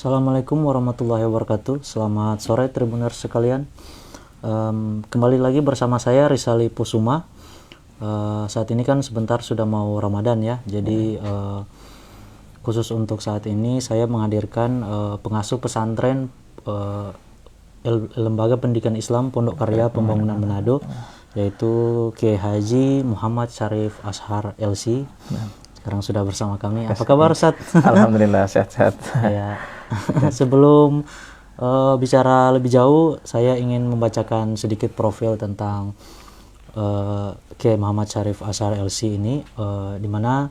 Assalamualaikum warahmatullahi wabarakatuh. Selamat sore Tribuners sekalian. Kembali lagi bersama saya Rizali Pusuma. Saat ini kan sebentar sudah mau Ramadan ya. Jadi khusus untuk saat ini saya menghadirkan pengasuh pesantren Lembaga Pendidikan Islam Pondok Karya Pembangunan Manado, yaitu Kiai Haji Muhammad Syarif Ashar LC. Sekarang sudah bersama kami. Apa kabar, Ustaz? Alhamdulillah sehat-sehat. Ya. Sebelum bicara lebih jauh, saya ingin membacakan sedikit profil tentang Kiai Muhammad Syarif Ashar LC ini, di mana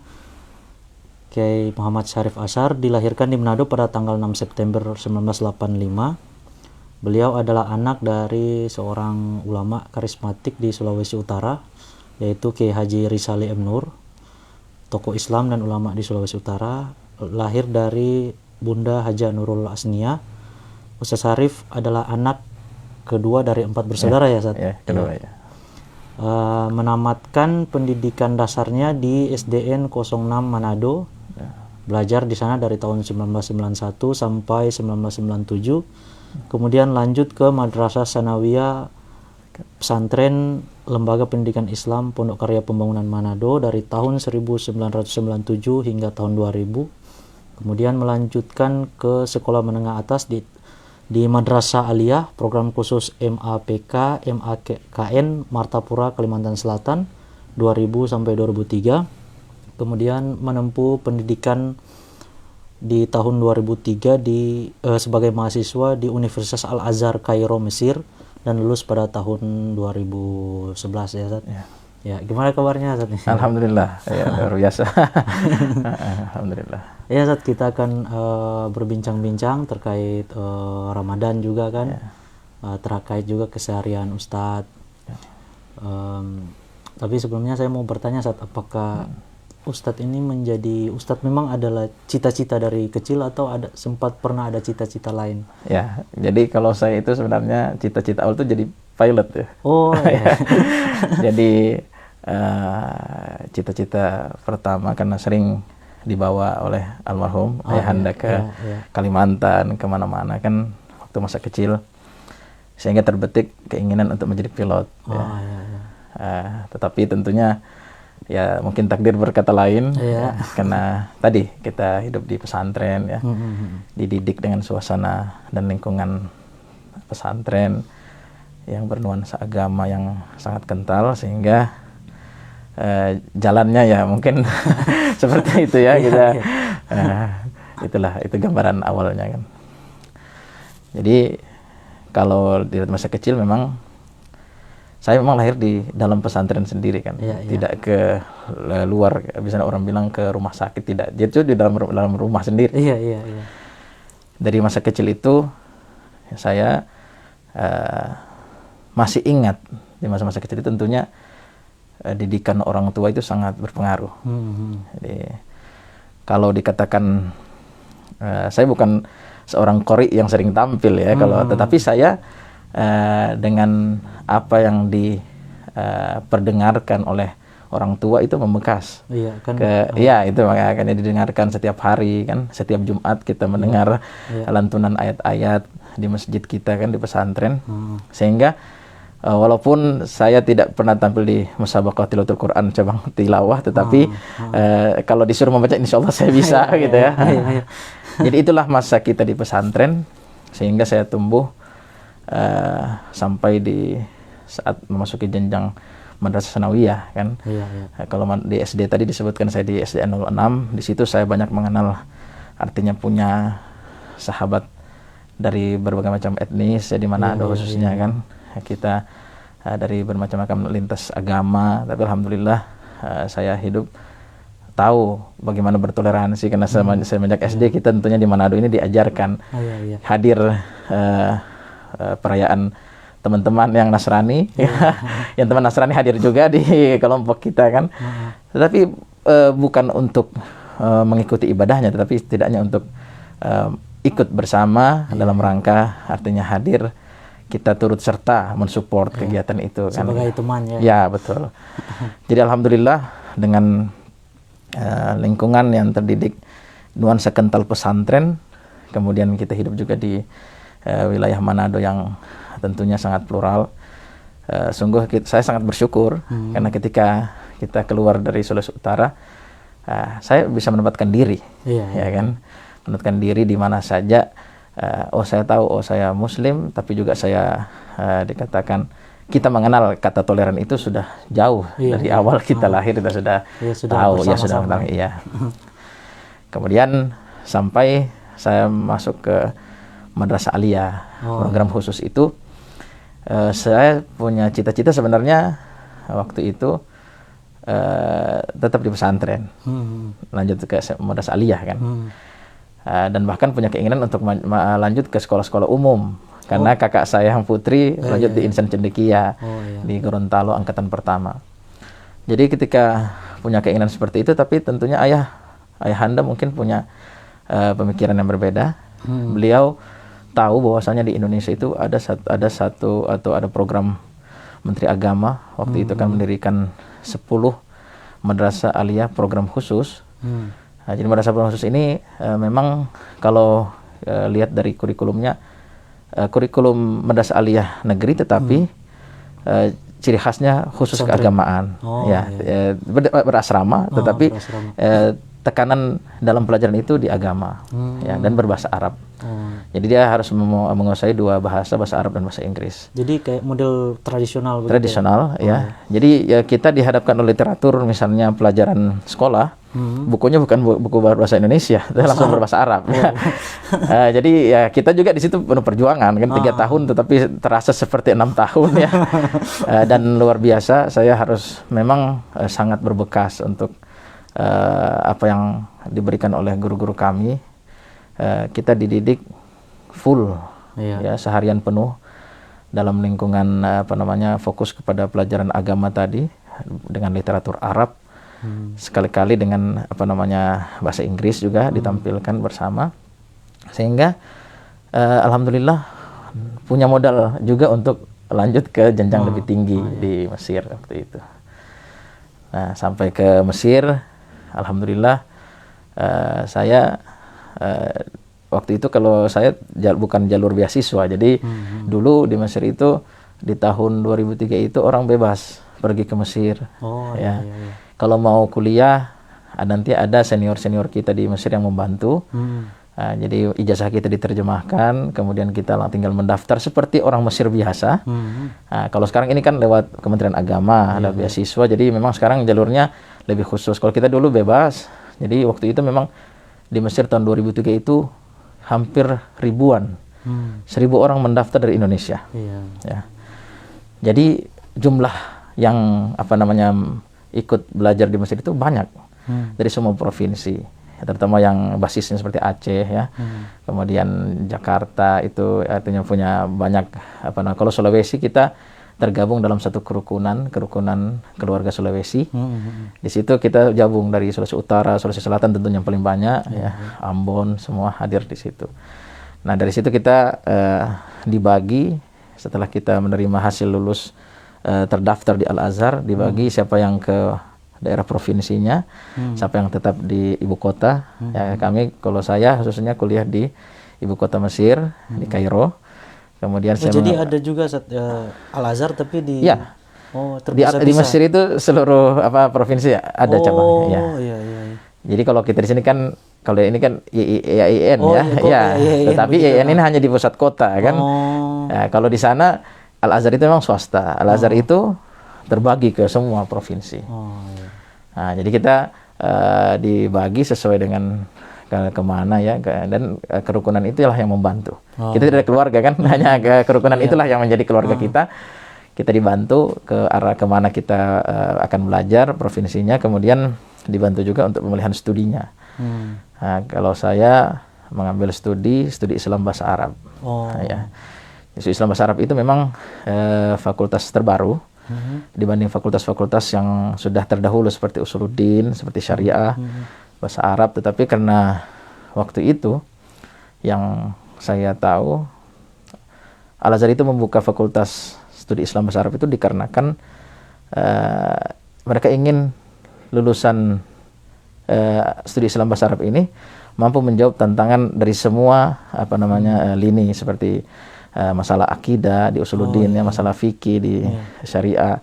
Kiai Muhammad Syarif Ashar dilahirkan di Manado pada tanggal 6 September 1985. Beliau adalah anak dari seorang ulama karismatik di Sulawesi Utara, yaitu Kiai Haji Rizali M. Nur, tokoh Islam dan ulama di Sulawesi Utara. Lahir dari Bunda Haja Nurul Asnia. Ustaz Syarif adalah anak kedua dari 4 bersaudara ya, Ustaz? Ya, kedua ya. Menamatkan pendidikan dasarnya di SDN 06 Manado. Belajar di sana dari tahun 1991 sampai 1997. Kemudian lanjut ke Madrasah Sanawiyah Pesantren Lembaga Pendidikan Islam Pondok Karya Pembangunan Manado dari tahun 1997 hingga tahun 2000. Kemudian melanjutkan ke sekolah menengah atas di Madrasah Aliyah, program khusus MAPK, MAKN Martapura, Kalimantan Selatan 2000 sampai 2003. Kemudian menempuh pendidikan di tahun 2003 sebagai mahasiswa di Universitas Al-Azhar Kairo, Mesir, dan lulus pada tahun 2011 ya, Ustaz. Ya, gimana kabarnya, Ustaz? Alhamdulillah, ya, luar biasa. Alhamdulillah. Ya, Ustaz, kita akan berbincang-bincang terkait Ramadan juga kan, terkait juga keseharian Ustadz. Tapi sebelumnya saya mau bertanya, Ustadz, apakah Ustadz ini menjadi Ustadz memang adalah cita-cita dari kecil atau sempat pernah ada cita-cita lain? Ya, jadi kalau saya itu sebenarnya cita-cita awal itu jadi pilot ya. Oh ya. Jadi cita-cita pertama karena sering dibawa oleh almarhum ayahanda ke Kalimantan, kemana-mana kan waktu masa kecil, sehingga terbetik keinginan untuk menjadi pilot. Tetapi tentunya ya mungkin takdir berkata lain, karena tadi kita hidup di pesantren ya, dididik dengan suasana dan lingkungan pesantren yang bernuansa agama yang sangat kental, sehingga jalannya ya mungkin seperti itu ya. Itu gambaran awalnya kan. Jadi kalau di masa kecil memang saya memang lahir di dalam pesantren sendiri kan, tidak ke luar, misalnya orang bilang ke rumah sakit, tidak, dia itu di dalam rumah sendiri. Dari masa kecil itu saya masih ingat di masa-masa kecil itu tentunya didikan orang tua itu sangat berpengaruh. Jadi kalau dikatakan saya bukan seorang qori yang sering tampil ya, tetapi saya dengan apa yang diperdengarkan oleh orang tua itu membekas. Itu makanya didengarkan setiap hari kan, setiap Jumat kita mendengar lantunan ayat-ayat di masjid kita kan, di pesantren. Sehingga walaupun saya tidak pernah tampil di musabaqah tilawatul Quran cabang tilawah, tetapi kalau disuruh membaca insyaallah saya bisa gitu ya. Jadi itulah masa kita di pesantren, sehingga saya tumbuh sampai di saat memasuki jenjang Madrasah Sanawiyah kan. Kalau di SD tadi disebutkan saya di SDN 06, di situ saya banyak mengenal, artinya punya sahabat dari berbagai macam etnis ya, di Manado khususnya kan. Kita dari bermacam-macam lintas agama, tapi alhamdulillah saya hidup tahu bagaimana bertoleransi, karena semenjak SD kita tentunya di Manado ini diajarkan hadir perayaan teman-teman yang Nasrani, yang teman Nasrani hadir juga di kelompok kita kan. Tetapi bukan untuk mengikuti ibadahnya, tetapi setidaknya untuk ikut bersama dalam rangka, artinya hadir, kita turut serta mensupport kegiatan itu kan. Sebagai teman ya. Ya betul. Jadi alhamdulillah dengan lingkungan yang terdidik nuansa kental pesantren, kemudian kita hidup juga di wilayah Manado yang tentunya sangat plural. Sungguh saya sangat bersyukur karena ketika kita keluar dari Sulawesi Utara, saya bisa menempatkan diri, ya kan, menempatkan diri di mana saja. Saya tahu, saya Muslim, tapi juga saya dikatakan kita mengenal kata toleran itu sudah jauh dari awal kita lahir, kita sudah tahu, sudah mengenal, Kemudian sampai saya masuk ke Madrasah Aliyah, program khusus itu. Saya punya cita-cita sebenarnya waktu itu tetap di pesantren, lanjut ke Madrasah Aliyah kan, dan bahkan punya keinginan untuk lanjut ke sekolah-sekolah umum karena kakak saya yang putri lanjut di Insan Cendekia di Gorontalo angkatan pertama. Jadi ketika punya keinginan seperti itu, tapi tentunya ayahanda mungkin punya pemikiran yang berbeda. Beliau tahu bahwasanya di Indonesia itu ada satu atau ada program Menteri Agama waktu itu kan mendirikan 10 Madrasah Aliyah program khusus. Jadi Madrasah program khusus ini memang kalau lihat dari kurikulumnya, kurikulum Madrasah Aliyah negeri, tetapi ciri khasnya khusus keagamaan, berasrama, tetapi tekanan dalam pelajaran itu di agama, dan berbahasa Arab. Jadi dia harus menguasai 2 bahasa Arab dan bahasa Inggris. Jadi kayak model tradisional. Tradisional, ya. Jadi kita dihadapkan oleh literatur, misalnya pelajaran sekolah, bukunya bukan buku bahasa Indonesia, langsung berbahasa Arab. Jadi kita juga di situ penuh perjuangan, kan 3 tahun, tetapi terasa seperti 6 tahun ya. Dan luar biasa, saya harus memang sangat berbekas untuk apa yang diberikan oleh guru-guru kami. Kita dididik full, seharian penuh dalam lingkungan fokus kepada pelajaran agama tadi dengan literatur Arab, sekali-kali dengan bahasa Inggris juga ditampilkan bersama, sehingga alhamdulillah punya modal juga untuk lanjut ke jenjang lebih tinggi di Mesir waktu itu. Nah, sampai ke Mesir, alhamdulillah saya waktu itu, kalau saya bukan jalur beasiswa, jadi dulu di Mesir itu di tahun 2003 itu orang bebas pergi ke Mesir. Kalau mau kuliah, nanti ada senior-senior kita di Mesir yang membantu. Jadi ijazah kita diterjemahkan, kemudian kita tinggal mendaftar seperti orang Mesir biasa. Kalau sekarang ini kan lewat Kementerian Agama, ada beasiswa, jadi memang sekarang jalurnya lebih khusus. Kalau kita dulu bebas, jadi waktu itu memang di Mesir tahun 2003 itu hampir ribuan, 1.000 orang mendaftar dari Indonesia. Ya. Jadi jumlah yang ikut belajar di Mesir itu banyak dari semua provinsi, terutama yang basisnya seperti Aceh ya, kemudian Jakarta itu artinya punya banyak kalau Sulawesi kita tergabung dalam satu kerukunan keluarga Sulawesi. Di situ kita gabung dari Sulawesi Utara, Sulawesi Selatan tentunya yang paling banyak, Ambon, semua hadir di situ. Nah, dari situ kita dibagi, setelah kita menerima hasil lulus terdaftar di Al-Azhar, dibagi siapa yang ke daerah provinsinya, siapa yang tetap di ibu kota. Kalau saya khususnya kuliah di ibu kota Mesir, di Kairo. Kemudian jadi ada juga Al-Azhar tapi di di Mesir itu seluruh provinsi ada cabangnya. Jadi kalau kita di sini kan, kalau ini kan IAIN tetapi IAIN ini hanya di pusat kota kan. Kalau di sana Al-Azhar itu memang swasta. Al-Azhar itu terbagi ke semua provinsi. Nah, jadi kita dibagi sesuai dengan kemana dan kerukunan itulah yang membantu. Kita tidak keluarga kan, hanya kerukunan itulah yang menjadi keluarga kita. Kita dibantu ke arah kemana kita akan belajar, provinsinya, kemudian dibantu juga untuk pemilihan studinya. Nah, kalau saya mengambil studi Islam bahasa Arab. Studi Islam bahasa Arab itu memang fakultas terbaru dibanding fakultas-fakultas yang sudah terdahulu seperti Usuluddin, seperti Syariah, bahasa Arab. Tetapi karena waktu itu yang saya tahu, Al-Azhar itu membuka fakultas studi Islam bahasa Arab itu dikarenakan mereka ingin lulusan studi Islam bahasa Arab ini mampu menjawab tantangan dari semua lini seperti masalah akidah di usuluddin, ya, masalah fikih di syariah,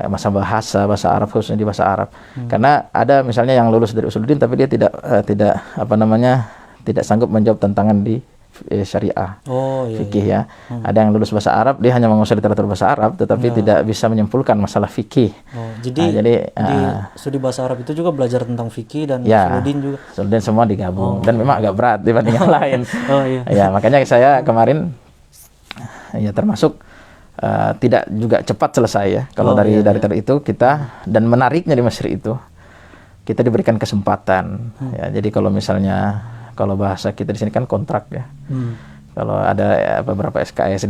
masalah bahasa Arab, khususnya di bahasa Arab. Karena ada misalnya yang lulus dari usuluddin tapi dia tidak sanggup menjawab tantangan di syariah, fikih, ya. Ada yang lulus bahasa Arab, dia hanya menguasai literatur bahasa Arab tetapi tidak bisa menyimpulkan masalah fikih. Jadi di studi bahasa Arab itu juga belajar tentang fikih dan usuluddin juga. Usuluddin semua digabung dan memang agak berat dibanding yang lain. Ya, makanya saya kemarin ya termasuk tidak juga cepat selesai, ya. Kalau dari itu kita, dan menariknya di Mesir itu kita diberikan kesempatan, ya. Jadi kalau misalnya kalau bahasa kita di sini kan kontrak, ya. Kalau ada beberapa SKS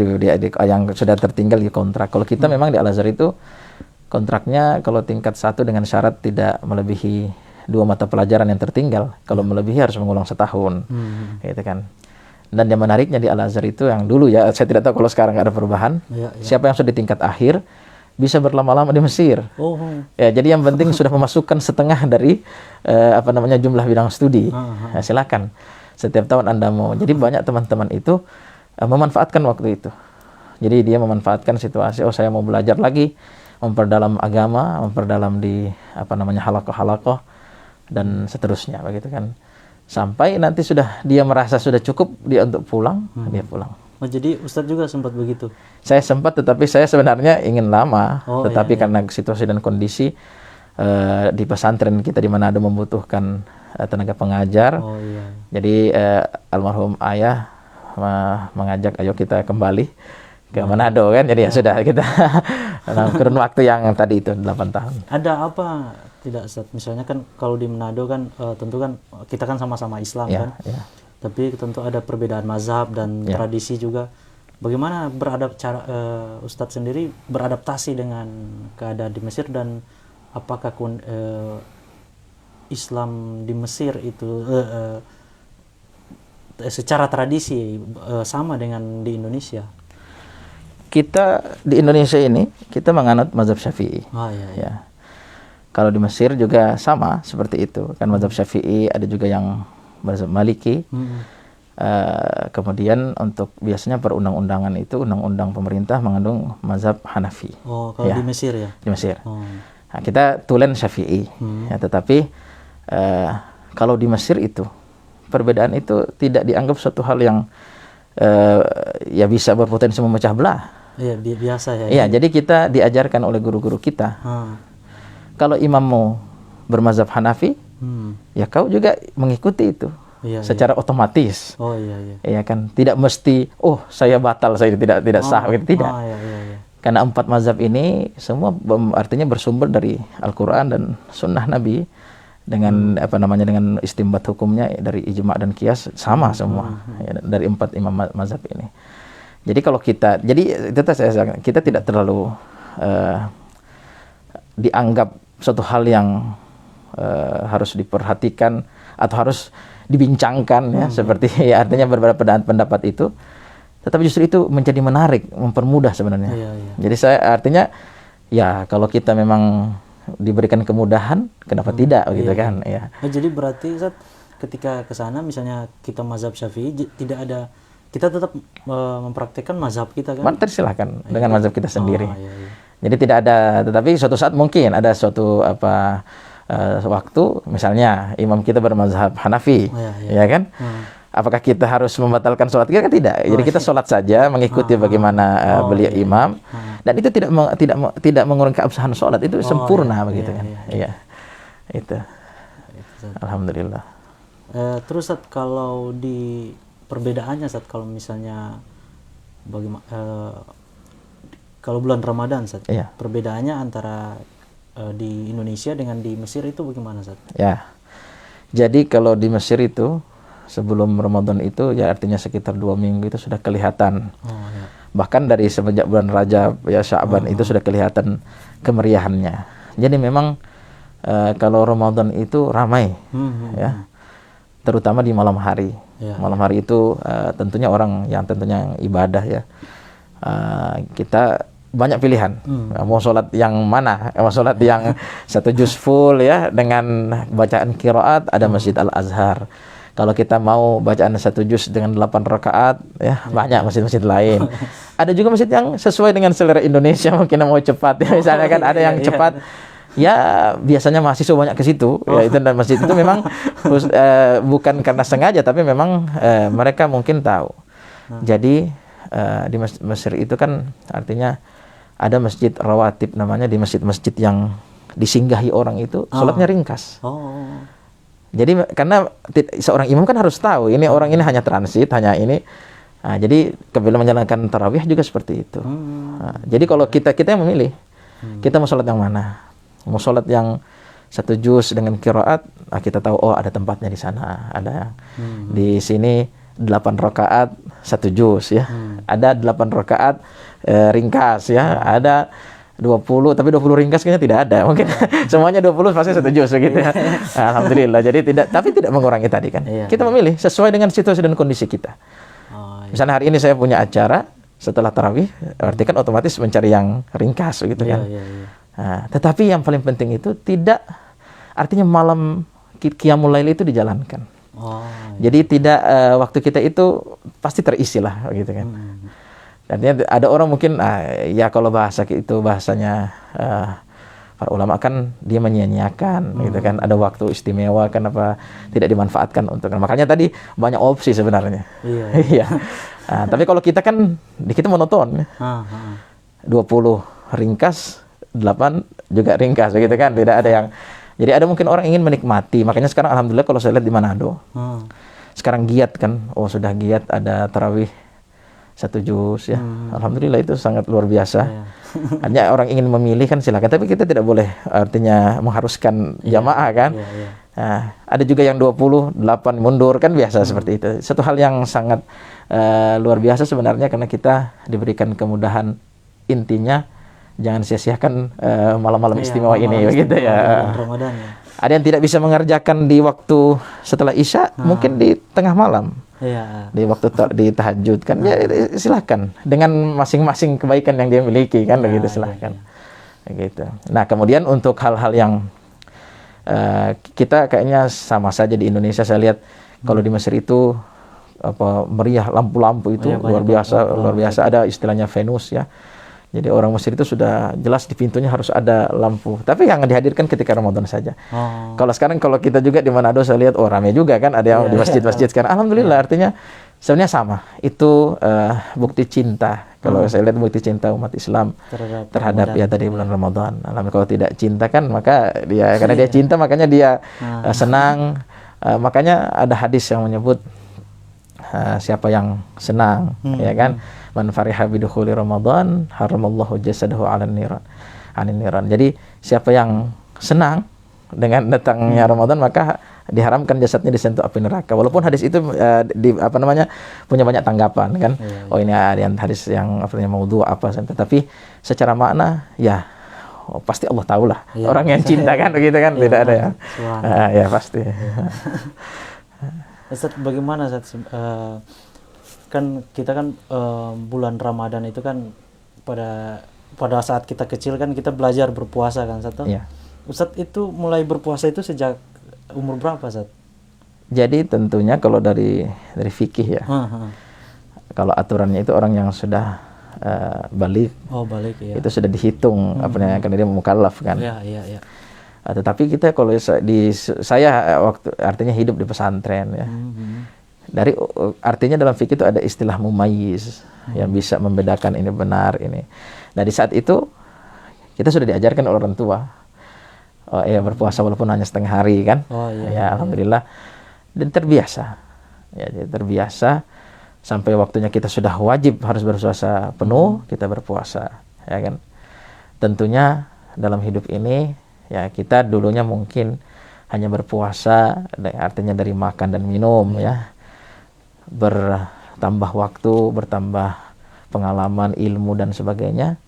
yang sudah tertinggal di kontrak. Kalau kita memang di Al-Azhar itu kontraknya kalau tingkat 1 dengan syarat tidak melebihi 2 mata pelajaran yang tertinggal. Kalau melebihi harus mengulang setahun, gitu kan. Dan yang menariknya di Al-Azhar itu yang dulu, ya, saya tidak tahu kalau sekarang ada perubahan. Siapa yang sudah di tingkat akhir bisa berlama-lama di Mesir. Ya, jadi yang penting sudah memasukkan setengah dari jumlah bidang studi. Ya, silakan. Setiap tahun Anda mau. Jadi banyak teman-teman itu memanfaatkan waktu itu. Jadi dia memanfaatkan situasi, saya mau belajar lagi, memperdalam agama, memperdalam di halaqah-halaqah dan seterusnya, begitu kan. Sampai nanti dia merasa sudah cukup dia untuk pulang, dia pulang. Jadi Ustadz juga sempat begitu? Saya sempat, tetapi saya sebenarnya ingin lama, tetapi karena situasi dan kondisi di pesantren kita di Manado membutuhkan tenaga pengajar. Jadi almarhum ayah mengajak, ayo kita kembali ke Manado, kan. Jadi ya sudah, kita kurun waktu yang tadi itu 8 tahun. Ada apa tidak, Ustadz? Misalnya kan kalau di Manado kan tentu kan kita kan sama-sama Islam, kan. Tapi tentu ada perbedaan mazhab dan tradisi juga. Bagaimana Ustadz sendiri beradaptasi dengan keadaan di Mesir, dan apakah Islam di Mesir itu secara tradisi sama dengan di Indonesia? Kita di Indonesia ini kita menganut mazhab Syafi'i. Ya. Kalau di Mesir juga sama seperti itu, kan mazhab Syafi'i, ada juga yang mazhab Maliki. Kemudian untuk biasanya perundang-undangan itu undang-undang pemerintah mengandung mazhab Hanafi. Kalau di Mesir, ya? Di Mesir. Nah, kita tulen Syafi'i, ya, tetapi kalau di Mesir itu perbedaan itu tidak dianggap suatu hal yang ya bisa berpotensi memecah belah. Iya, biasa, ya. Iya, jadi kita diajarkan oleh guru-guru kita. Kalau imammu bermazhab Hanafi, ya kau juga mengikuti itu. Secara otomatis. Iya kan, tidak mesti saya batal, saya tidak sah, gitu, tidak. Karena 4 mazhab ini semua artinya bersumber dari Al-Qur'an dan sunnah Nabi, dengan dengan istimbat hukumnya dari ijma' dan qiyas sama semua, ya, dari 4 imam mazhab ini. Jadi kalau kita kita tidak terlalu dianggap suatu hal yang harus diperhatikan atau harus dibincangkan, ya, seperti, ya, artinya berbeda pendapat itu, tetapi justru itu menjadi menarik, mempermudah sebenarnya. Jadi artinya ya kalau kita memang diberikan kemudahan, kenapa tidak, gitu kan, ya. Jadi berarti Ustaz, ketika ke sana misalnya kita mazhab Syafi'i, kita tetap mempraktikkan mazhab kita, kan? Silahkan dengan mazhab kita sendiri. Jadi tidak ada, tetapi suatu saat mungkin ada suatu waktu misalnya imam kita bermazhab Hanafi, ya kan? Apakah kita harus membatalkan sholat kita? Kan tidak. Jadi kita sholat saja mengikuti bagaimana beliau imam, dan itu tidak mengurangi keabsahan sholat, itu sempurna, begitu kan? Iya, itu. Alhamdulillah. Terus Ustaz, kalau di perbedaannya Ustaz, kalau misalnya kalau bulan Ramadan Ustaz, perbedaannya antara di Indonesia dengan di Mesir itu bagaimana Ustaz? Ya. Jadi kalau di Mesir itu sebelum Ramadan itu, ya, artinya sekitar 2 minggu itu sudah kelihatan. Bahkan dari semenjak bulan Rajab, ya, Sya'ban itu sudah kelihatan kemeriahannya. Jadi memang kalau Ramadan itu ramai, ya, terutama di malam hari. Malam hari itu tentunya orang yang ibadah, ya. Kita banyak pilihan. Mau sholat yang mana? Mau sholat yang 1 juz full ya dengan bacaan qiraat, ada Masjid Al-Azhar. Kalau kita mau bacaan 1 juz dengan 8 rakaat ya, banyak masjid-masjid lain. Ada juga masjid yang sesuai dengan selera Indonesia, mungkin mau cepat ya. Misalnya kan ada yang cepat. Ya biasanya mahasiswa banyak ke situ. Ya, itu, dan masjid itu memang bukan karena sengaja, tapi memang mereka mungkin tahu. Jadi di Mesir itu kan artinya ada masjid rawatib namanya, di masjid-masjid yang disinggahi orang itu sholatnya ringkas. Jadi karena seorang imam kan harus tahu ini orang ini hanya transit, hanya ini. Nah, jadi bila menjalankan tarawih juga seperti itu. Nah, jadi kalau kita yang memilih, kita mau sholat yang mana? Mau sholat yang 1 juz dengan qiraat, nah kita tahu oh ada tempatnya di sana. Ada di sini 8 rakaat 1 juz ya. Ada 8 rakaat ringkas ya. Ada 20, tapi 20 ringkas kayaknya tidak ada. Mungkin semuanya 20 pasti 1 juz begitu ya. Alhamdulillah. Jadi tidak mengurangi tadi kan. Kita memilih sesuai dengan situasi dan kondisi kita. Misalnya hari ini saya punya acara setelah tarawih, berarti kan otomatis mencari yang ringkas begitu kan. Nah, tetapi yang paling penting itu tidak artinya malam qiyamul lail itu dijalankan. Jadi tidak waktu kita itu pasti terisi lah begitu kan. Artinya ada orang mungkin ya kalau bahasa itu bahasanya para ulama kan dia menyia-nyiakan gitu kan, ada waktu istimewa kan apa tidak dimanfaatkan untuk, makanya tadi banyak opsi sebenarnya. Iya. Nah, tapi kalau kita kan kita monoton. 20 ringkas, 8 juga ringkas begitu kan, tidak ada yang. Jadi ada mungkin orang ingin menikmati, makanya sekarang alhamdulillah kalau saya lihat di Manado sekarang giat kan, sudah giat ada tarawih 1 juz ya. Alhamdulillah itu sangat luar biasa. Hanya orang ingin memilih kan silakan, tapi kita tidak boleh artinya mengharuskan jamaah kan. Nah, ada juga yang 28 mundur kan biasa seperti itu. Satu hal yang sangat luar biasa sebenarnya karena kita diberikan kemudahan, intinya jangan sia-siakan malam-malam istimewa ini begitu ya. Ramadan ya. Ada yang tidak bisa mengerjakan di waktu setelah Isya, mungkin di tengah malam. Di waktu di tahajud kan ya silahkan dengan masing-masing kebaikan yang dia miliki kan begitu, silahkan gitu. Nah kemudian untuk hal-hal yang kita kayaknya sama saja di Indonesia, saya lihat kalau di Mesir itu meriah, lampu-lampu itu luar biasa, ada istilahnya Venus ya. Jadi orang Mesir itu sudah jelas di pintunya harus ada lampu. Tapi yang dihadirkan ketika Ramadan saja. Kalau sekarang kalau kita juga di Manado saya lihat ramai juga kan, ada yang di masjid-masjid sekarang. Alhamdulillah artinya sebenarnya sama. Itu bukti cinta. Kalau saya lihat bukti cinta umat Islam terhadap ya tadi bulan Ramadan. Kalau tidak cinta kan maka dia karena dia cinta makanya dia senang. Makanya ada hadis yang menyebut siapa yang senang ya kan, man fariha bidukhuli Ramadan haramallahu jasadahu 'alan niran. Jadi siapa yang senang dengan datangnya Ramadan maka diharamkan jasadnya disentuh api neraka. Walaupun hadis itu punya banyak tanggapan kan. Ini ada hadis yang maudhu tapi secara makna ya pasti Allah tahulah orang yang cinta kan begitu kan, tidak ada ya. Ya pasti. Ustaz, bagaimana Ustaz? Kan kita kan bulan Ramadan itu kan pada saat kita kecil kan kita belajar berpuasa kan Ustaz? Ustaz itu mulai berpuasa itu sejak umur berapa Ustaz? Jadi tentunya kalau dari fikih ya. Kalau aturannya itu orang yang sudah balik. Balik ya. Itu sudah dihitung karena dia mukallaf kan. Iya. Tetapi kita kalau saya waktu artinya hidup di pesantren ya. Dari artinya dalam fikih itu ada istilah mumayyiz yang bisa membedakan ini benar ini. Nah di saat itu kita sudah diajarkan oleh orang tua. Berpuasa walaupun hanya setengah hari kan. Alhamdulillah. Dan terbiasa. Ya, jadi terbiasa sampai waktunya kita sudah wajib harus berpuasa penuh, kita berpuasa, ya kan. Tentunya dalam hidup ini ya kita dulunya mungkin hanya berpuasa artinya dari makan dan minum ya. Bertambah waktu, bertambah pengalaman, ilmu dan sebagainya,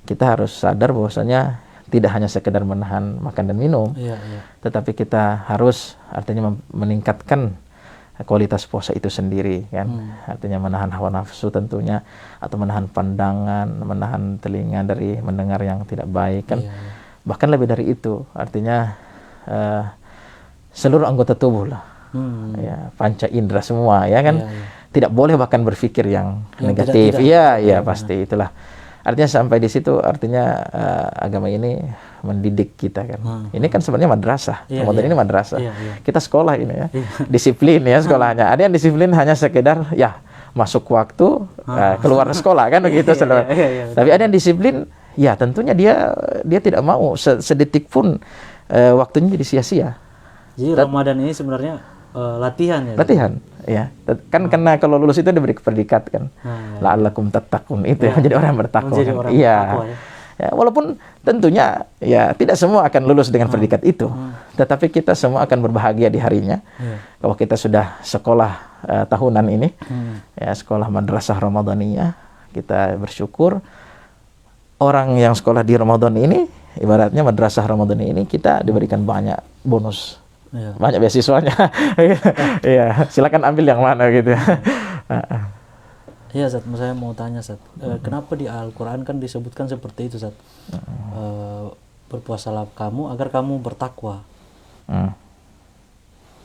kita harus sadar bahwasanya tidak hanya sekedar menahan makan dan minum, tetapi kita harus artinya meningkatkan kualitas puasa itu sendiri kan. Artinya menahan hawa nafsu tentunya, atau menahan pandangan, menahan telinga dari mendengar yang tidak baik kan. Bahkan lebih dari itu, artinya seluruh anggota tubuh lah, ya, panca indera semua ya kan, tidak boleh bahkan berpikir yang negatif. Iya pasti itulah. Artinya sampai di situ, artinya agama ini mendidik kita kan. Ini kan sebenarnya madrasah. Ramadan ini madrasah. Kita sekolah ini ya. Disiplin ya sekolahnya. Ada yang disiplin hanya sekedar ya masuk waktu, keluar sekolah kan begitu. Tapi ada yang disiplin, ya tentunya dia tidak mau sedetik pun waktunya jadi sia-sia. Jadi Ramadan ini sebenarnya latihan ya? Latihan, ya. Kan karena kalau lulus itu diberi predikat kan. La'allakum tattaqun, itu ya. Menjadi orang yang bertakwa. Iya. Ya, walaupun tentunya ya tidak semua akan lulus dengan predikat itu. Tetapi kita semua akan berbahagia di harinya. Kalau kita sudah sekolah tahunan ini, ya sekolah madrasah Ramadaniyah, kita bersyukur. Orang yang sekolah di Ramadan ini, ibaratnya madrasah Ramadan ini, kita diberikan banyak bonus. Banyak beasiswanya. Iya, silakan ambil yang mana gitu. Iya, Zat, saya mau tanya, Zat. Kenapa di Al-Quran kan disebutkan seperti itu, Zat? Berpuasalah kamu agar kamu bertakwa.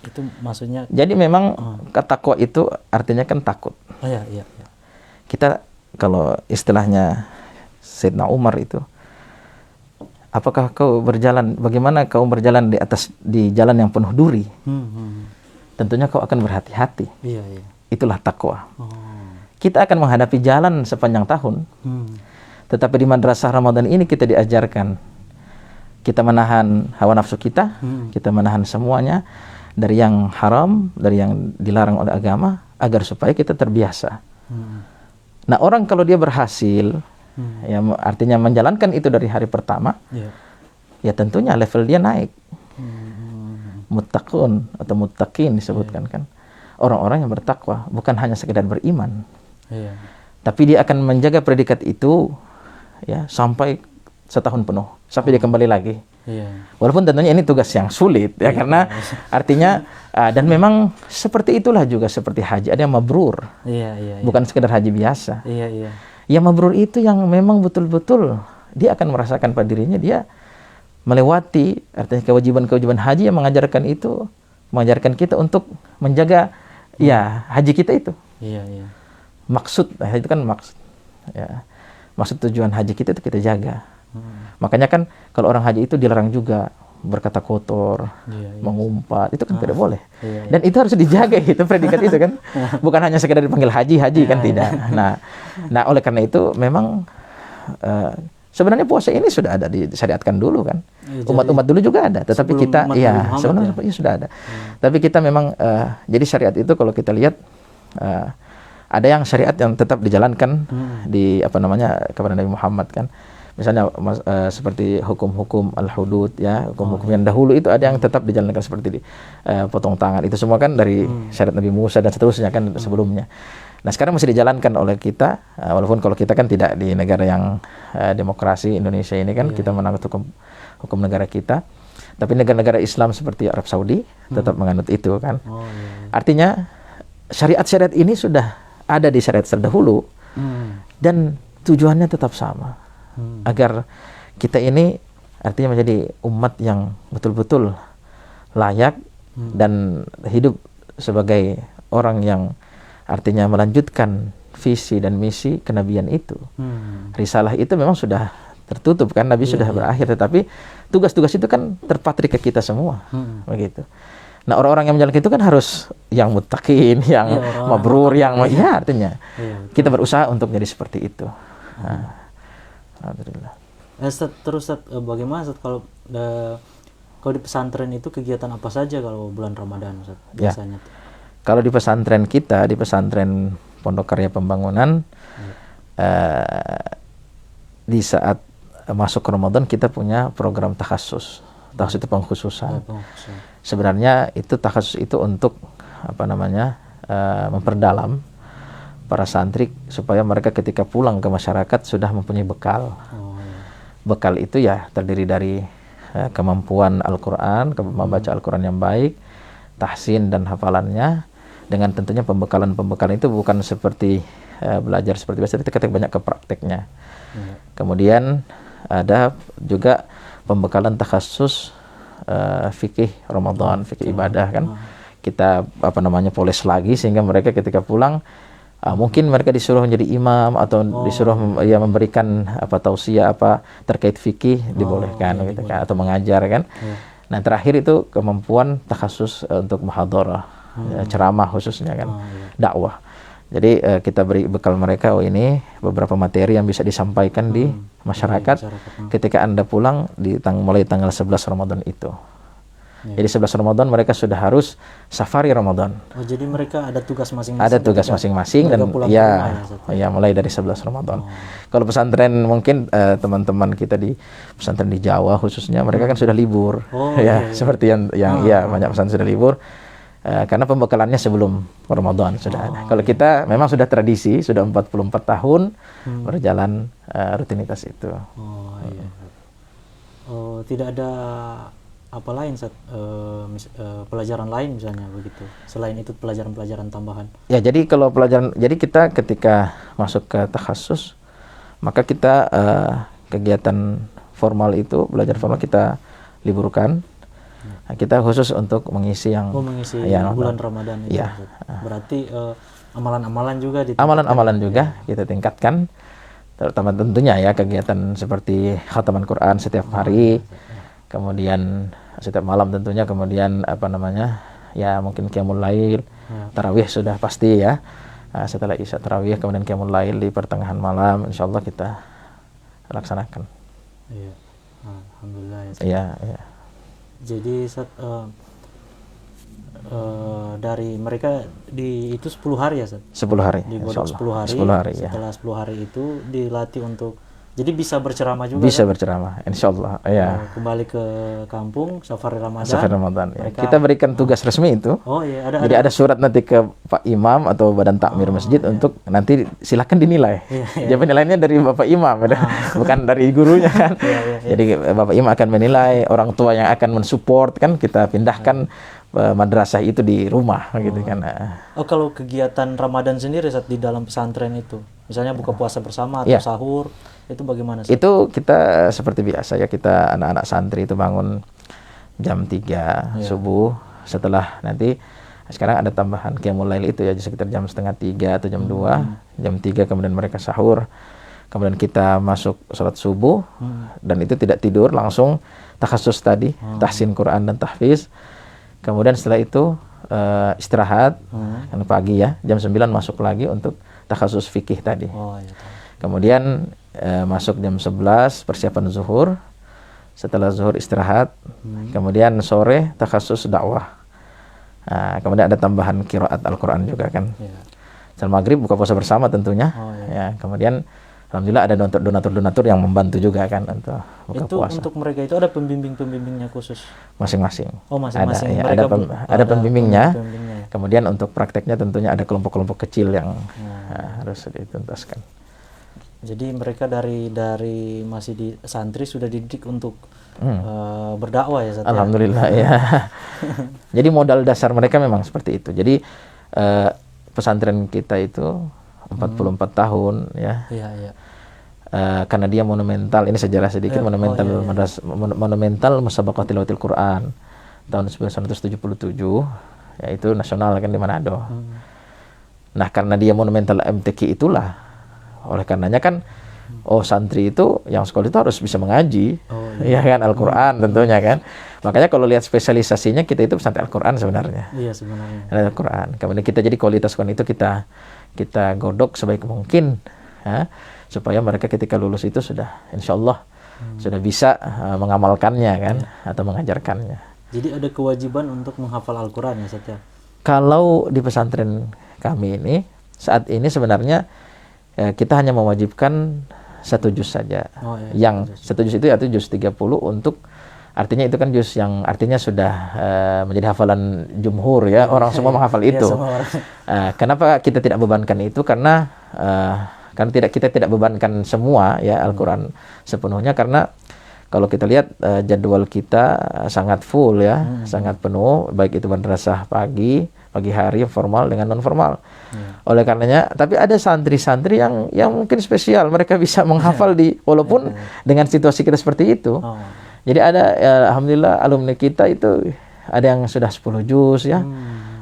Itu maksudnya. Jadi memang takwa itu artinya kan takut. Iya. Kita kalau istilahnya Sayyidina Umar itu, apakah kau berjalan, bagaimana kau berjalan di jalan yang penuh duri? Tentunya kau akan berhati-hati. Iya. Itulah takwa. Kita akan menghadapi jalan sepanjang tahun. Tetapi di madrasah Ramadan ini kita diajarkan, kita menahan hawa nafsu kita, kita menahan semuanya dari yang haram, dari yang dilarang oleh agama, agar supaya kita terbiasa. Nah, orang kalau dia berhasil, ya artinya menjalankan itu dari hari pertama, ya tentunya level dia naik. Muttaqun atau muttaqin disebutkan kan. Orang-orang yang bertakwa, bukan hanya sekedar beriman. Tapi dia akan menjaga predikat itu ya sampai setahun penuh, sampai dia kembali lagi. Walaupun tentunya ini tugas yang sulit ya, karena artinya dan memang seperti itulah juga seperti haji, ada yang mabrur. Bukan sekedar haji biasa. Yang mabrur itu yang memang betul-betul dia akan merasakan pada dirinya, dia melewati artinya kewajiban-kewajiban haji yang mengajarkan kita untuk menjaga ya haji kita itu. Maksud, itu kan maksud. Ya. Maksud tujuan haji kita itu kita jaga. Makanya kan kalau orang haji itu dilarang juga berkata kotor, mengumpat, itu kan tidak boleh. Dan itu harus dijaga itu predikat itu kan. Bukan hanya sekedar dipanggil haji kan tidak. Nah oleh karena itu memang sebenarnya puasa ini sudah ada disyariatkan dulu kan. Umat-umat dulu juga ada, tetapi kita sebenarnya sudah ada. Tapi kita memang jadi syariat itu kalau kita lihat ada yang syariat yang tetap dijalankan kepada Nabi Muhammad kan. Misalnya seperti hukum-hukum al-hudud ya, hukum-hukum yang dahulu itu ada yang tetap dijalankan seperti potong tangan. Itu semua kan dari syariat Nabi Musa dan seterusnya kan sebelumnya. Nah, sekarang masih dijalankan oleh kita, walaupun kalau kita kan tidak di negara yang demokrasi Indonesia ini kan, kita menganut hukum negara kita. Tapi negara-negara Islam seperti Arab Saudi tetap menganut itu kan. Artinya syariat-syariat ini sudah ada di syariat terdahulu dan tujuannya tetap sama, agar kita ini artinya menjadi umat yang betul-betul layak dan hidup sebagai orang yang artinya melanjutkan visi dan misi kenabian itu. Risalah itu memang sudah tertutup kan, Nabi sudah berakhir, tetapi tugas-tugas itu kan terpatri ke kita semua, begitu. Nah, orang-orang yang menjalankan itu kan harus yang muttaqin, yang mabrur, yang artinya kita berusaha untuk menjadi seperti itu. Alhamdulillah. Terus bagaimana kalau di pesantren itu kegiatan apa saja kalau bulan Ramadan biasanya? Kalau di pesantren kita, di pesantren Pondok Karya Pembangunan, di saat masuk Ramadan kita punya program takhasus. Takhasus itu pengkhususan. Sebenarnya itu takhasus itu untuk memperdalam para santri supaya mereka ketika pulang ke masyarakat sudah mempunyai bekal. Bekal itu ya terdiri dari kemampuan Al-Quran, kemampuan baca Al-Quran yang baik, tahsin dan hafalannya, dengan tentunya pembekalan itu bukan seperti belajar seperti biasa, tapi kita banyak ke prakteknya. Kemudian ada juga pembekalan takhasus fikih Ramadan, fikih ibadah kan. Kita poles lagi sehingga mereka ketika pulang mungkin mereka disuruh menjadi imam atau disuruh memberikan tausiah terkait fikih dibolehkan gitu kan, atau mengajar kan. Nah, terakhir itu kemampuan takhasus untuk muhadharah, ceramah khususnya kan, dakwah. Jadi kita beri bekal mereka, ini beberapa materi yang bisa disampaikan di masyarakat ketika Anda pulang mulai tanggal 11 Ramadan itu. Jadi 11 Ramadan mereka sudah harus safari Ramadan. Oh, jadi mereka ada tugas masing-masing. Ada tugas masing-masing dan mulai dari 11 Ramadan. Kalau pesantren mungkin teman-teman kita di pesantren di Jawa khususnya mereka kan sudah libur. Seperti yang banyak pesantren sudah libur. Karena pembekalannya sebelum Ramadan sudah ada. Kalau kita memang sudah tradisi, sudah 44 tahun berjalan rutinitas itu. Tidak ada apa lain pelajaran lain misalnya begitu, selain itu pelajaran tambahan? Ya, jadi kalau kita ketika masuk ke takhasus, maka kita kegiatan formal itu, belajar formal kita liburkan. Nah, kita khusus untuk mengisi yang bulan Ramadan itu. Ya. Berarti amalan-amalan juga amalan-amalan juga kita tingkatkan, terutama tentunya ya kegiatan seperti khataman Quran setiap hari. Kemudian setiap malam tentunya, kemudian mungkin qiyamul lail, tarawih sudah pasti ya. Setelah isya tarawih, kemudian qiyamul lail di pertengahan malam, insyaallah kita laksanakan. Iya. Alhamdulillah ya. Iya. Jadi dari mereka itu 10 hari ya, Ustaz? 10 hari. Digodok 10 hari. 10 hari. Setelah 10 hari itu dilatih untuk jadi bisa berceramah juga. Bisa kan? berceramah, insyaallah. Ya. Kembali ke kampung safari Ramadan. Safari Ramadan. Ya. Kita berikan tugas resmi itu. Oh iya, Jadi ada surat nanti ke Pak Imam atau Badan Takmir Masjid untuk nanti silakan dinilai. Jadi penilaiannya dari Bapak Imam, bukan dari gurunya kan. Jadi Bapak Imam akan menilai, orang tua yang akan mensupport kan, kita pindahkan madrasah itu di rumah gitu kan. Kalau kegiatan Ramadan sendiri saat di dalam pesantren itu, misalnya buka puasa bersama atau sahur, itu bagaimana? Itu kita seperti biasa ya, kita anak-anak santri itu bangun jam 3 subuh, setelah nanti sekarang ada tambahan qiyamul lail itu ya, sekitar jam 2:30 atau jam 2, jam 3 kemudian mereka sahur, kemudian kita masuk sholat subuh, dan itu tidak tidur, langsung takhasus tadi, tahsin Quran dan tahfiz. Kemudian setelah itu istirahat, kan pagi ya, jam 9 masuk lagi untuk takhasus fikih tadi. Kemudian masuk jam 11 persiapan zuhur, setelah zuhur istirahat, kemudian sore takhasus dakwah. Kemudian ada tambahan qiraat Al-Quran juga kan. Setelah maghrib buka puasa bersama tentunya. Ya, kemudian alhamdulillah ada donatur-donatur yang membantu juga kan untuk buka puasa. Untuk mereka itu ada pembimbing-pembimbingnya khusus? Masing-masing. Oh, masing-masing. Ada pembimbingnya. Kemudian untuk prakteknya tentunya ada kelompok-kelompok kecil yang harus dituntaskan. Jadi mereka dari masih di santri sudah dididik untuk berdakwah ya, alhamdulillah ya. Jadi modal dasar mereka memang seperti itu. Jadi pesantren kita itu 44 tahun ya. Karena dia monumental, ini sejarah sedikit, monumental Musabaqah Tilawatil Quran tahun 1977, yaitu nasional kan di Manado. Nah, karena dia monumental MTQ itulah, oleh karenanya kan santri itu yang sekolah itu harus bisa mengaji, ya kan, Al-Quran tentunya kan. Makanya kalau lihat spesialisasinya kita itu pesantren Al-Quran sebenarnya. Iya sebenarnya. Al-Quran. Kemudian kita jadi kualitas Quran itu kita godok sebaik mungkin, ya, supaya mereka ketika lulus itu sudah insyaallah sudah bisa mengamalkannya kan, atau mengajarkannya. Jadi ada kewajiban untuk menghafal Al-Quran ya, Ustaz ya? Kalau di pesantren kami ini saat ini sebenarnya kita hanya mewajibkan 1 juz saja. Yang 1 juz itu yaitu juz 30 untuk, artinya itu kan juz yang artinya sudah menjadi hafalan jumhur ya, orang semua menghafal itu. Kenapa kita tidak bebankan itu? Karena kita tidak bebankan semua ya Al-Quran sepenuhnya, karena kalau kita lihat jadwal kita sangat full ya, sangat penuh, baik itu madrasah pagi, pagi hari formal dengan non formal. Oleh karenanya, tapi ada santri-santri yang mungkin spesial, mereka bisa menghafal walaupun dengan situasi kita seperti itu. Jadi ada alhamdulillah alumni kita itu ada yang sudah 10 juz ya.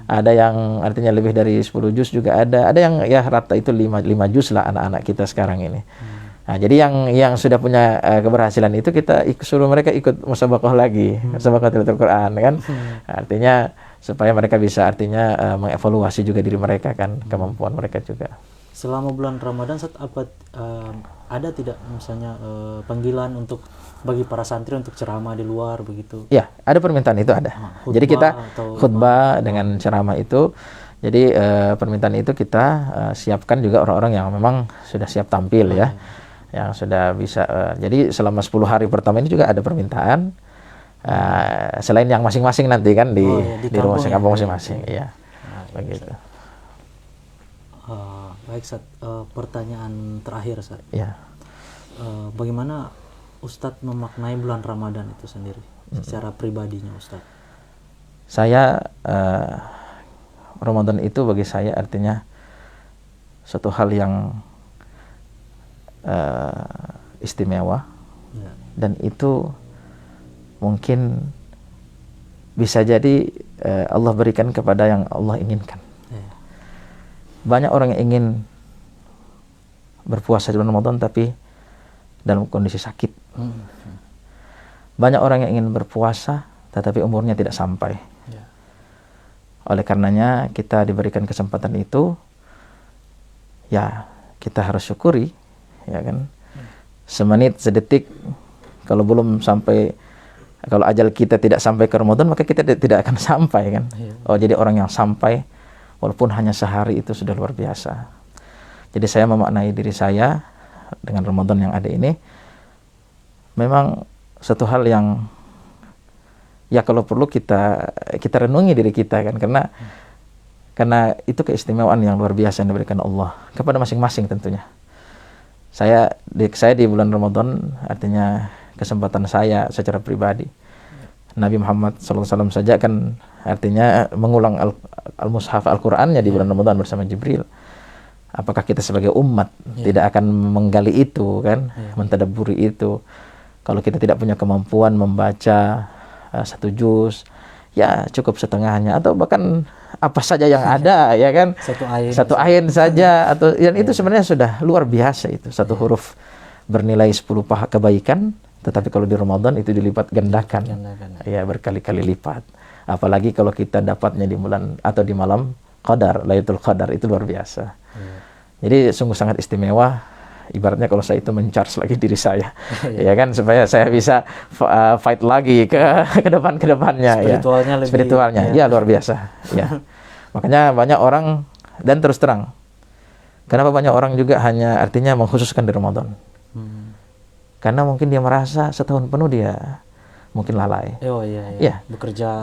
Ada yang artinya lebih dari 10 juz juga ada. Ada yang ya rata itu 5 juz lah anak-anak kita sekarang ini. Nah, jadi yang sudah punya keberhasilan itu kita suruh mereka ikut musabaqah lagi, musabaqah tilawatul Quran kan. Artinya supaya mereka bisa mengevaluasi juga diri mereka kan, kemampuan mereka juga. Selama bulan Ramadan ada tidak misalnya panggilan untuk bagi para santri untuk ceramah di luar begitu? Ya, ada permintaan itu ada. Jadi kita khutbah dengan ceramah itu. Jadi permintaan itu kita siapkan juga orang-orang yang memang sudah siap tampil ya. Yang sudah bisa jadi selama 10 hari pertama ini juga ada permintaan selain yang masing-masing nanti kan di rumah kampung masing-masing ya. Begitu. Baik, Ustaz. Pertanyaan terakhir, Ustaz. Ya. Bagaimana Ustadz memaknai bulan Ramadan itu sendiri secara pribadinya, Ustadz? Saya Ramadan itu bagi saya artinya suatu hal yang istimewa dan itu mungkin bisa jadi Allah berikan kepada yang Allah inginkan. Banyak orang yang ingin berpuasa di bulan Ramadan tapi dalam kondisi sakit. Banyak orang yang ingin berpuasa tetapi umurnya tidak sampai. Oleh karenanya kita diberikan kesempatan itu, ya kita harus syukuri, ya kan. Semenit, sedetik, kalau belum sampai, kalau ajal kita tidak sampai ke Ramadan, maka kita tidak akan sampai kan. Oh, jadi orang yang sampai walaupun hanya sehari itu sudah luar biasa. Jadi saya memaknai diri saya dengan Ramadan yang ada ini memang satu hal yang ya kalau perlu kita renungi diri kita kan, karena itu keistimewaan yang luar biasa yang diberikan Allah kepada masing-masing tentunya. Saya di bulan Ramadan artinya kesempatan saya secara pribadi. Nabi Muhammad SAW saja kan artinya mengulang al-mushaf Al-Qur'annya di bulan Ramadan bersama Jibril. Apakah kita sebagai umat tidak akan menggali itu kan, mentadabburi itu? Kalau kita tidak punya kemampuan membaca 1 juz, ya cukup setengahnya atau bahkan apa saja yang ada ya kan, satu ayin saja atau yang itu sebenarnya sudah luar biasa itu. Satu huruf bernilai 10 paha kebaikan, tetapi kalau di Ramadan itu dilipat gandakan. Ya berkali-kali lipat. Apalagi kalau kita dapatnya di bulan atau di malam Qadar, Lailatul Qadar, itu luar biasa. Jadi sungguh sangat istimewa. Ibaratnya kalau saya itu men-charge lagi diri saya, ya kan, supaya saya bisa fight lagi ke depannya. Spiritualnya, ya luar biasa. Ya, makanya banyak orang, dan terus terang, kenapa banyak orang juga hanya artinya mengkhususkan di Ramadan? Karena mungkin dia merasa setahun penuh dia mungkin lalai.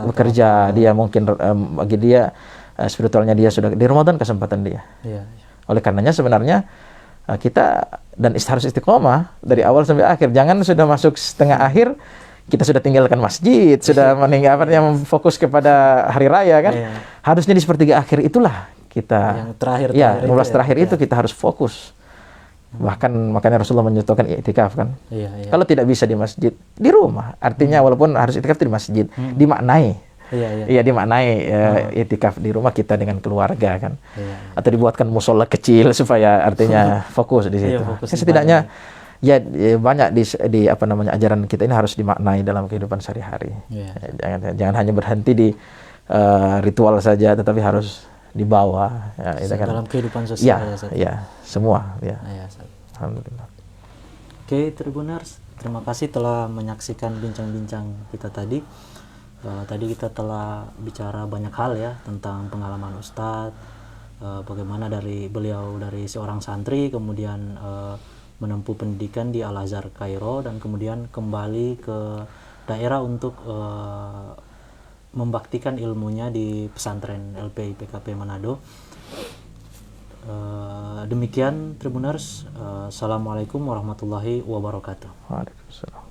Bekerja dia mungkin bagi dia spiritualnya dia sudah di Ramadan kesempatan dia. Oleh karenanya sebenarnya kita dan harus istiqomah dari awal sampai akhir. Jangan sudah masuk setengah akhir kita sudah tinggalkan masjid, sudah meninggalkan fokus kepada hari raya kan. Harusnya di sepertiga akhir itulah kita yang terakhir 15 terakhir itu kita harus fokus. Bahkan makanya Rasulullah menyuruhkan i'tikaf kan. Kalau tidak bisa di masjid, di rumah. Artinya walaupun harus i'tikaf di masjid, dimaknai. Dimaknai i'tikaf di rumah kita dengan keluarga kan. Atau dibuatkan musola kecil supaya artinya fokus di situ. Setidaknya banyak di ajaran kita ini harus dimaknai dalam kehidupan sehari-hari. Jangan hanya berhenti di ritual saja, tetapi harus dibawa dalam kehidupan sosial. Semua. Alhamdulillah. Oke, Tribuners, terima kasih telah menyaksikan bincang-bincang kita tadi. Tadi kita telah bicara banyak hal ya tentang pengalaman Ustadz, bagaimana beliau dari seorang santri kemudian menempuh pendidikan di Al-Azhar Kairo dan kemudian kembali ke daerah untuk membaktikan ilmunya di pesantren LPI PKP Manado. Demikian Tribuners, assalamualaikum warahmatullahi wabarakatuh. Waalaikumsalam.